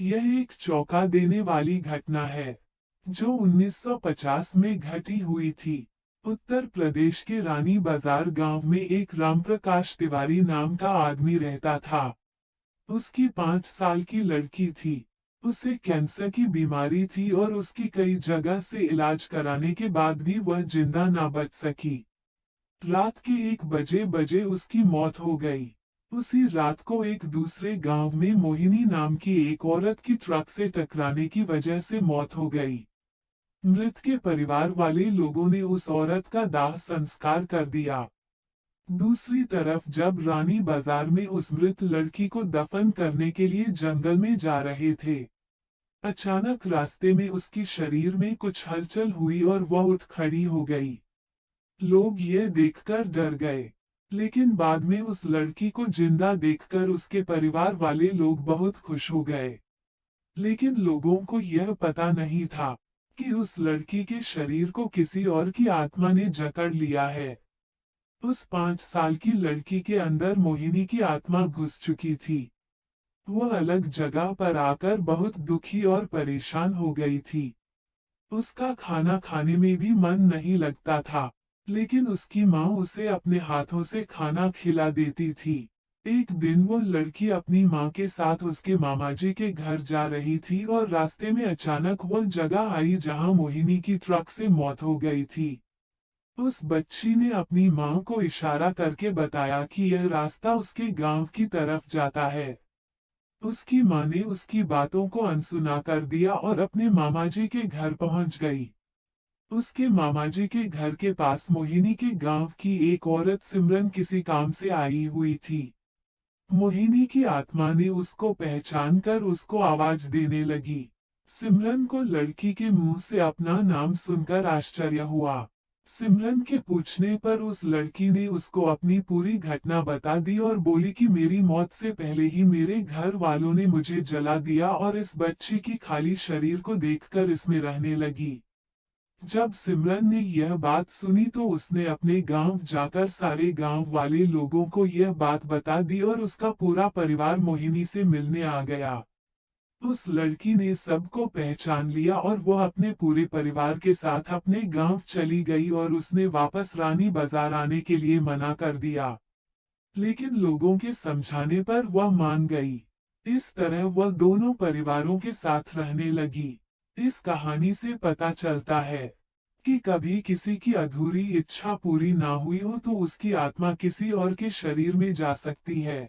यह एक चौंका देने वाली घटना है, जो 1950 में घटी हुई थी। उत्तर प्रदेश के रानी बाजार गांव में एक रामप्रकाश तिवारी नाम का आदमी रहता था। उसकी 5 साल की लड़की थी। उसे कैंसर की बीमारी थी और उसकी कई जगह से इलाज कराने के बाद भी वह जिंदा ना बच सकी। रात के 1 बजे उसकी मौत हो गई। उसी रात को एक दूसरे गांव में मोहिनी नाम की एक औरत की ट्रक से टकराने की वजह से मौत हो गई। मृत के परिवार वाले लोगों ने उस औरत का दाह संस्कार कर दिया। दूसरी तरफ जब रानी बाजार में उस मृत लड़की को दफन करने के लिए जंगल में जा रहे थे, अचानक रास्ते में उसकी शरीर में कुछ हलचल हुई और वह उठ खड़ी हो गई। लोग यह देखकर डर गए, लेकिन बाद में उस लड़की को जिंदा देखकर उसके परिवार वाले लोग बहुत खुश हो गए। लेकिन लोगों को यह पता नहीं था कि उस लड़की के शरीर को किसी और की आत्मा ने जकड़ लिया है। उस 5 साल की लड़की के अंदर मोहिनी की आत्मा घुस चुकी थी। वह अलग जगह पर आकर बहुत दुखी और परेशान हो गई थी। उसका खाना खाने में भी मन नहीं लगता था, लेकिन उसकी माँ उसे अपने हाथों से खाना खिला देती थी। एक दिन वो लड़की अपनी माँ के साथ उसके मामाजी के घर जा रही थी और रास्ते में अचानक वह जगह आई जहाँ मोहिनी की ट्रक से मौत हो गई थी। उस बच्ची ने अपनी माँ को इशारा करके बताया कि यह रास्ता उसके गांव की तरफ जाता है। उसकी माँ ने उसकी बातों को अनसुना कर दिया और अपने मामाजी के घर पहुंच गई। उसके मामाजी के घर के पास मोहिनी के गांव की एक औरत सिमरन किसी काम से आई हुई थी। मोहिनी की आत्मा ने उसको पहचान कर उसको आवाज देने लगी। सिमरन को लड़की के मुंह से अपना नाम सुनकर आश्चर्य हुआ। सिमरन के पूछने पर उस लड़की ने उसको अपनी पूरी घटना बता दी और बोली कि मेरी मौत से पहले ही मेरे घर वालों ने मुझे जला दिया और इस बच्ची की खाली शरीर को देखकर इसमें रहने लगी। जब सिमरन ने यह बात सुनी तो उसने अपने गांव जाकर सारे गांव वाले लोगों को यह बात बता दी और उसका पूरा परिवार मोहिनी से मिलने आ गया। उस लड़की ने सबको पहचान लिया और वह अपने पूरे परिवार के साथ अपने गांव चली गई और उसने वापस रानी बाजार आने के लिए मना कर दिया। लेकिन लोगों के समझाने पर वह मान गई। इस तरह वह दोनों परिवारों के साथ रहने लगी। इस कहानी से पता चलता है कि कभी किसी की अधूरी इच्छा पूरी ना हुई हो तो उसकी आत्मा किसी और के शरीर में जा सकती है।